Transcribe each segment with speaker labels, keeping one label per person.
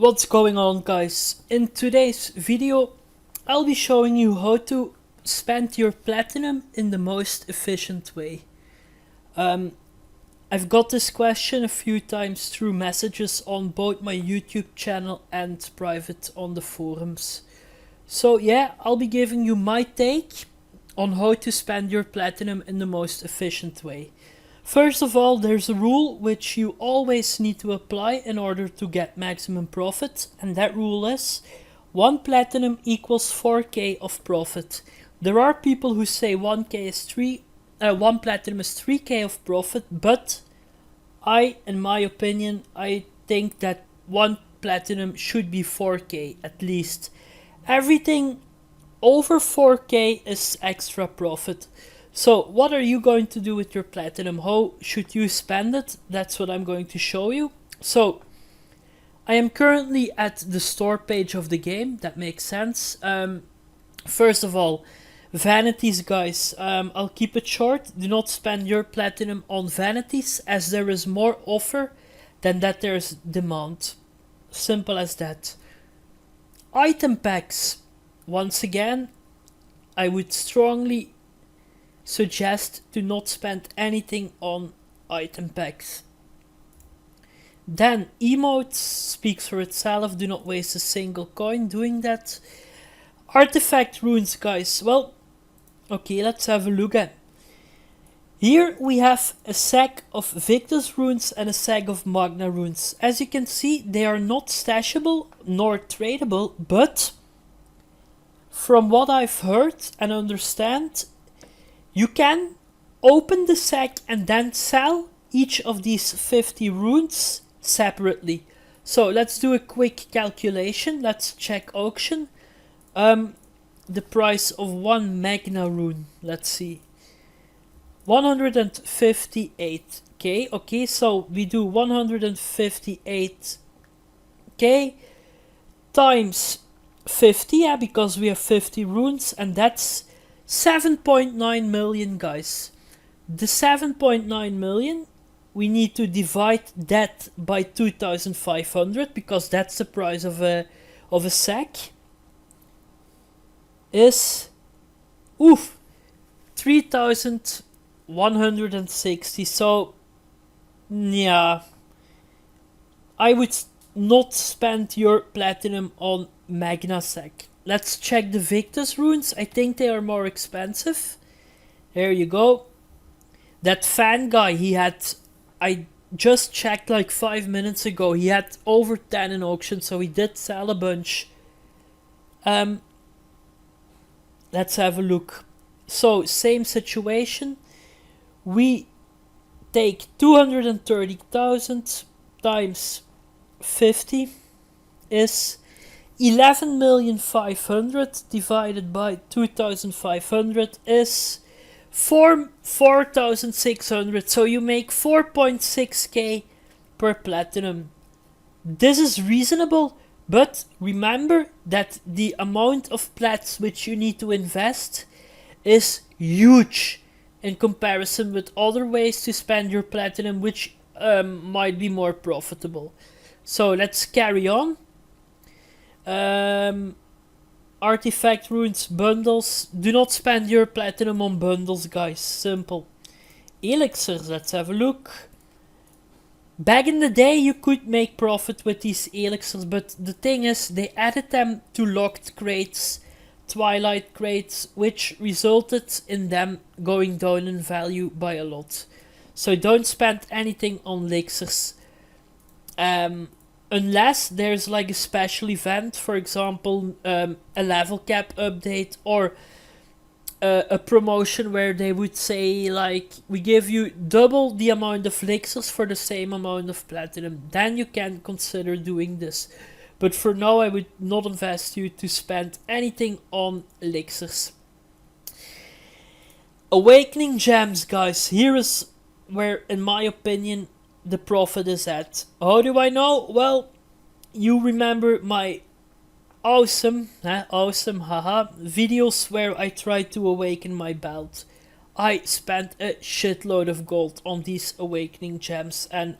Speaker 1: What's going on, guys? In today's video I'll be showing you how to spend your platinum in the most efficient way. I've got this question a few times through messages on both my YouTube channel and private on the forums. So yeah, I'll be giving you my take on how to spend your platinum in the most efficient way. First of all, there's a rule which you always need to apply in order to get maximum profit, and that rule is 1 platinum equals 4k of profit. There are people who say 1 platinum is 3k of profit, but in my opinion, I think that 1 platinum should be 4k at least. Everything over 4k is extra profit. So what are you going to do with your platinum? How should you spend it? That's what I'm going to show you. So I am currently at the store page of the game. That makes sense. First of all, vanities, guys. I'll keep it short. Do not spend your platinum on vanities, as there is more offer than that there's demand. Simple as that. Item packs. Once again, I would strongly suggest to not spend anything on item packs. Then emotes speaks for itself. Do not waste a single coin doing that. Artifact runes, guys. Well, okay, let's have a look at. Here we have a sack of Victus runes and a sack of Magna runes. As you can see, they are not stashable nor tradable, but from what I've heard and understand, you can open the sack and then sell each of these 50 runes separately. So let's do a quick calculation. Let's check auction. The price of 1 Magna rune. Let's see. 158k. Okay, so we do 158k times 50, yeah, because we have 50 runes, and that's 7.9 million, guys. The 7.9 million, we need to divide that by 2,500, because that's the price of a sack. Is 3,160. So yeah, I would not spend your platinum on Magna sack. Let's check the Victus runes. I think they are more expensive. Here you go. That fan guy, I just checked like 5 minutes ago. He had over 10 in auction, so he did sell a bunch. Let's have a look. So, same situation. We take 230,000 times 50 is 11,500,000 divided by 2,500 is 4,600. So you make 4.6k per platinum. This is reasonable, but remember that the amount of plats which you need to invest is huge in comparison with other ways to spend your platinum, which might be more profitable. So let's carry on. Artifact runes, bundles. Do not spend your platinum on bundles, guys. Simple. Elixirs, let's have a look. Back in the day you could make profit with these elixirs, but the thing is, they added them to locked crates, twilight crates, which resulted in them going down in value by a lot. So don't spend anything on elixirs. Unless there's like a special event, for example, a level cap update, or a promotion where they would say like, we give you double the amount of elixirs for the same amount of platinum. Then you can consider doing this. But for now, I would not invest you to spend anything on elixirs. Awakening gems, guys. Here is where, in my opinion, the profit is at. How do I know? Well, you remember my awesome videos where I tried to awaken my belt. I spent a shitload of gold on these awakening gems, and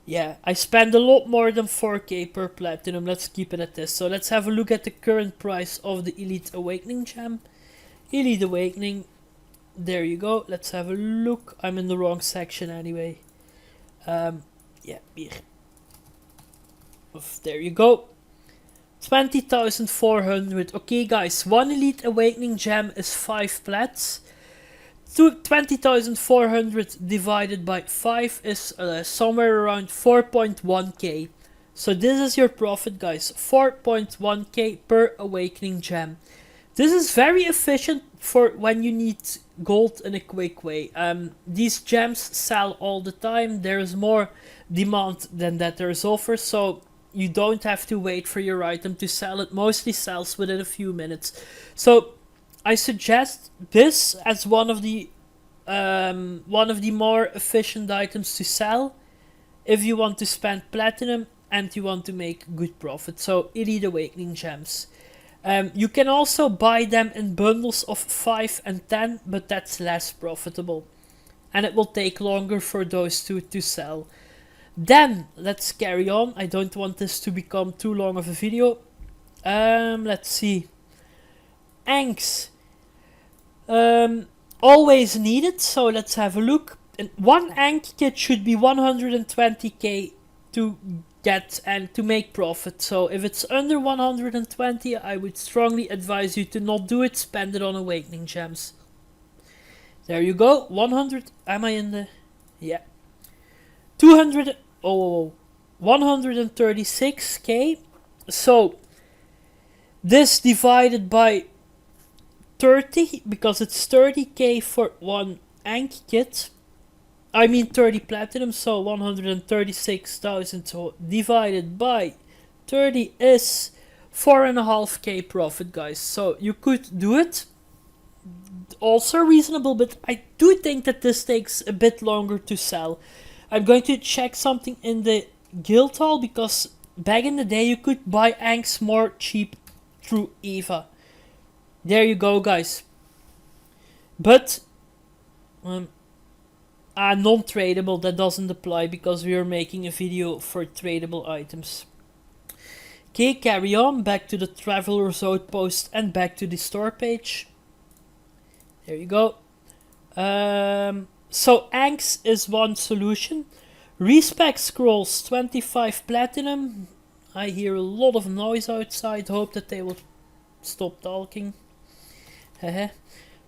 Speaker 1: Yeah, I spend a lot more than 4k per platinum. Let's keep it at this. So let's have a look at the current price of the Elite Awakening gem. Elite Awakening. There you go. Let's have a look. I'm in the wrong section anyway. Yeah, here. There you go. 20,400. Okay, guys. One Elite Awakening gem is 5 plats. 20,400 divided by 5 is somewhere around 4.1k. So this is your profit, guys. 4.1k per Awakening gem. This is very efficient for when you need gold in a quick way. These gems sell all the time. There is more demand than that there is offer, so you don't have to wait for your item to sell. It mostly sells within a few minutes. So I suggest this as one of the more efficient items to sell if you want to spend platinum and you want to make good profit. So Elite Awakening gems. You can also buy them in bundles of 5 and 10, but that's less profitable. And it will take longer for those two to sell. Then, let's carry on. I don't want this to become too long of a video. Let's see. Anks. Always needed, so let's have a look. And one Ank kit should be 120k to get and to make profit. So if it's under 120, I would strongly advise you to not do it. Spend it on Awakening gems. There you go. 100. Am I in the? Yeah. 200. Oh, 136k. So this divided by 30, because it's 30k for one Ank kit. I mean 30 platinum, so 136,000 so divided by 30 is 4.5k profit, guys. So you could do it. Also reasonable, but I do think that this takes a bit longer to sell. I'm going to check something in the guild hall, because back in the day you could buy Anks more cheap through Eva. There you go, guys. But non-tradable, that doesn't apply because we are making a video for tradable items. Okay, carry on. Back to the Traveler's Outpost and back to the store page. There you go. So Anks is one solution. Respec scrolls, 25 platinum. I hear a lot of noise outside. Hope that they will stop talking.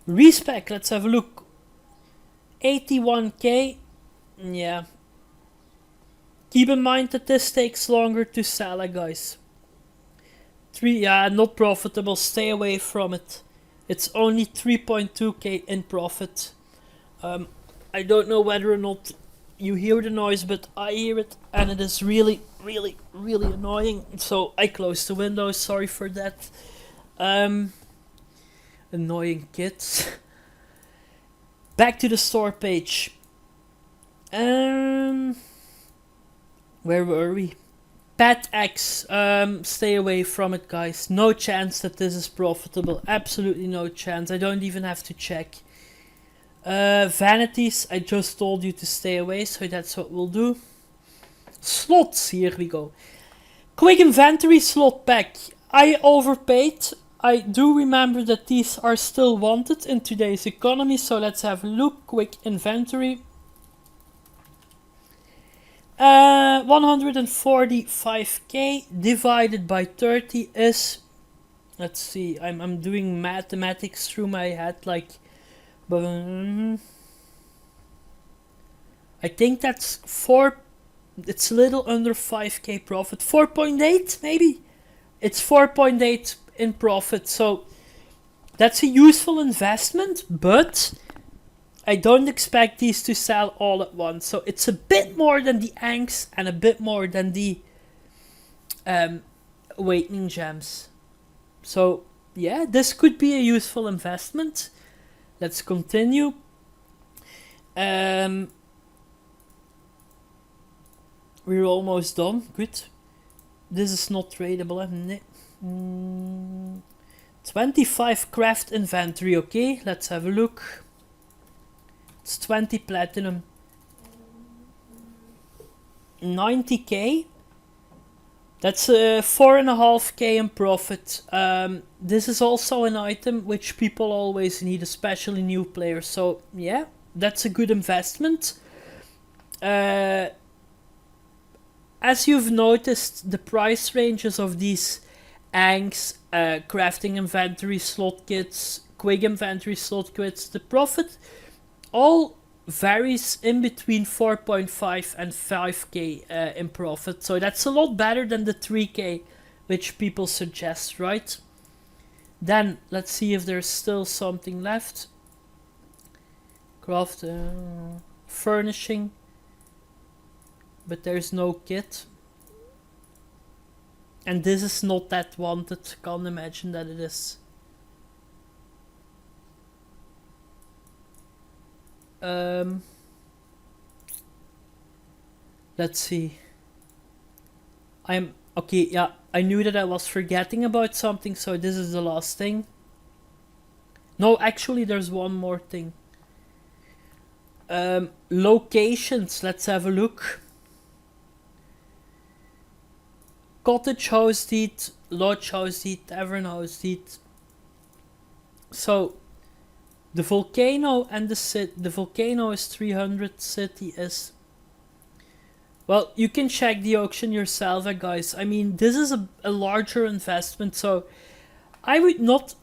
Speaker 1: Respec, let's have a look. 81k. Yeah. Keep in mind that this takes longer to sell, guys. Yeah, not profitable. Stay away from it. It's only 3.2k in profit. I don't know whether or not you hear the noise, but I hear it, and it is really, really, really annoying. So I closed the window. Sorry for that. Annoying kids. Back to the store page. Where were we? Pet X. Stay away from it, guys. No chance that this is profitable. Absolutely no chance. I don't even have to check. Vanities, I just told you to stay away, so that's what we'll do. Slots, here we go. Quick inventory slot pack. I overpaid. I do remember that these are still wanted in today's economy, so let's have a look. Quick inventory. 145k divided by 30 is, let's see, I'm doing mathematics through my head, like, but I think that's it's a little under 5k profit. 4.8 maybe? It's 4.8 in profit, so that's a useful investment, but I don't expect these to sell all at once. So it's a bit more than the Anks and a bit more than the Awakening gems. So yeah, this could be a useful investment. Let's continue. We're almost done. Good. This is not tradable. 25 craft inventory. Okay, let's have a look. It's 20 platinum. 90k. That's 4.5k in profit. This is also an item which people always need, especially new players. So yeah, that's a good investment. As you've noticed, the price ranges of these Angs, crafting inventory slot kits, quick inventory slot kits, the profit all varies in between 4.5 and 5k in profit. So that's a lot better than the 3k which people suggest, right? Then let's see if there's still something left. Craft, furnishing, but there's no kit. And this is not that wanted, can't imagine that it is. Let's see. Okay, yeah, I knew that I was forgetting about something, so this is the last thing. No, actually there's one more thing. Locations, let's have a look. Cottage house deed, lodge house deed, tavern house deed. So the volcano and the volcano is 300, city is... Well, you can check the auction yourself, guys. I mean, this is a larger investment, so I would not...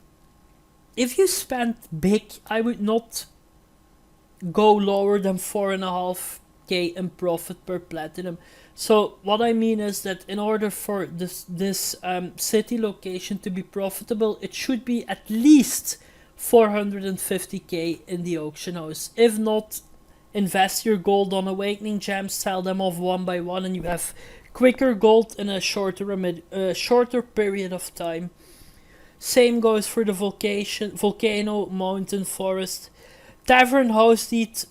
Speaker 1: If you spend big, I would not go lower than 4.5k in profit per platinum. So what I mean is that in order for this city location to be profitable, it should be at least 450k in the auction house. If not, invest your gold on awakening gems, sell them off one by one, and you have quicker gold in a shorter period of time. Same goes for the volcano, mountain, forest. Tavern house deed,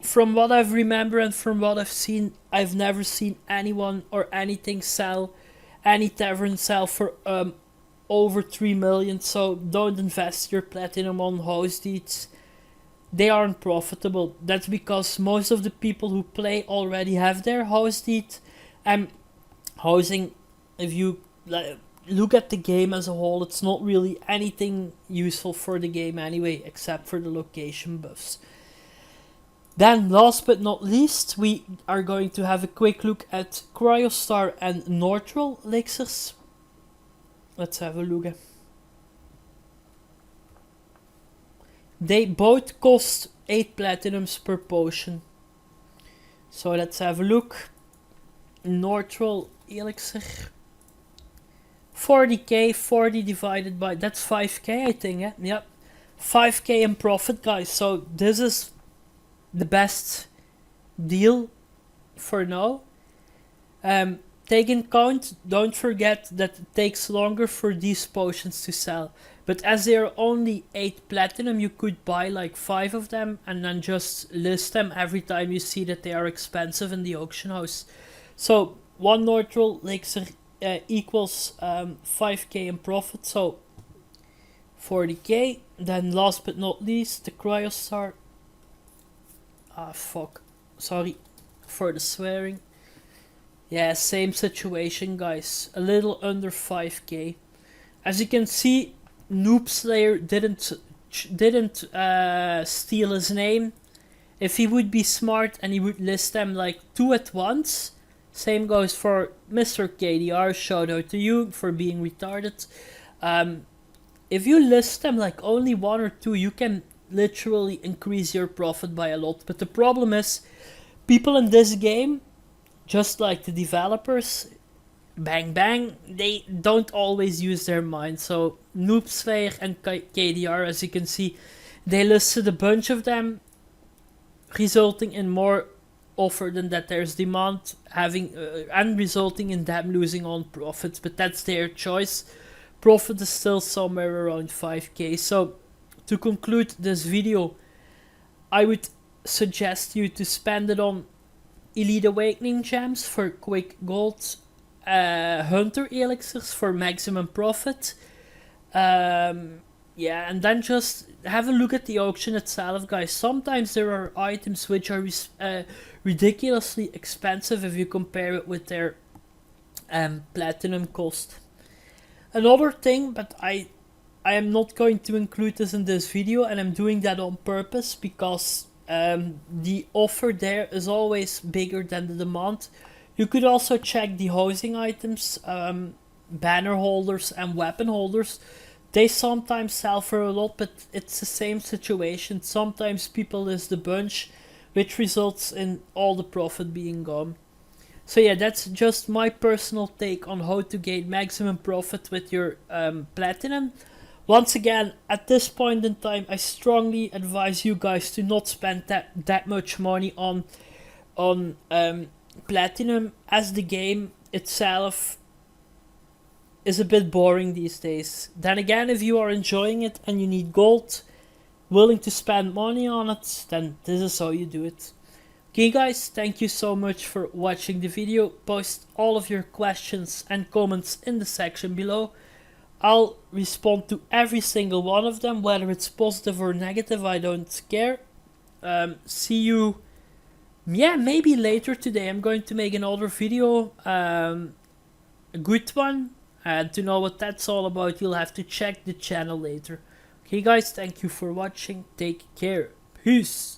Speaker 1: from what I've remember and from what I've seen, I've never seen anyone or anything sell, any tavern sell for over 3 million, so don't invest your platinum on house deeds. They aren't profitable. That's because most of the people who play already have their house deed. And housing, if you look at the game as a whole, it's not really anything useful for the game anyway, except for the location buffs. Then, last but not least, we are going to have a quick look at Cryostar and Northril elixirs. Let's have a look. They both cost 8 platinums per potion. So let's have a look. Northril elixir. 40k, 40 divided by... That's 5k, I think, eh? Yep. 5k in profit, guys. So this is the best deal for now. Take in count, don't forget that it takes longer for these potions to sell. But as they are only 8 platinum, you could buy like 5 of them and then just list them every time you see that they are expensive in the auction house. So 1 Northril elixir equals 5k in profit, so 40k. Then last but not least, the Cryostar. Sorry for the swearing. Yeah, same situation, guys. A little under 5k. As you can see, Noob Slayer didn't steal his name. If he would be smart and he would list them like 2 at once. Same goes for Mr. KDR. Shout out to you for being retarded. If you list them like only 1 or 2, you can literally increase your profit by a lot. But the problem is, people in this game, just like the developers, bang bang, they don't always use their mind. So Noob Slayer and KDR, as you can see, they listed a bunch of them, resulting in more offer than that there's demand, and resulting in them losing on profits. But that's their choice. Profit is still somewhere around 5k. So to conclude this video, I would suggest you to spend it on Elite Awakening gems for quick gold, Hunter elixirs for maximum profit, Yeah, and then just have a look at the auction itself, guys. Sometimes there are items which are ridiculously expensive if you compare it with their platinum cost. Another thing, but I am not going to include this in this video, and I'm doing that on purpose because the offer there is always bigger than the demand. You could also check the housing items, banner holders and weapon holders. They sometimes sell for a lot, but it's the same situation. Sometimes people list the bunch, which results in all the profit being gone. So yeah, that's just my personal take on how to gain maximum profit with your platinum. Once again, at this point in time, I strongly advise you guys to not spend that much money on platinum, as the game itself is a bit boring these days. Then again, if you are enjoying it and you need gold, willing to spend money on it, then this is how you do it. Okay guys, thank you so much for watching the video. Post all of your questions and comments in the section below. I'll respond to every single one of them, whether it's positive or negative, I don't care. See you, yeah, maybe later today. I'm going to make another video, a good one. And to know what that's all about, you'll have to check the channel later. Okay guys, thank you for watching. Take care. Peace.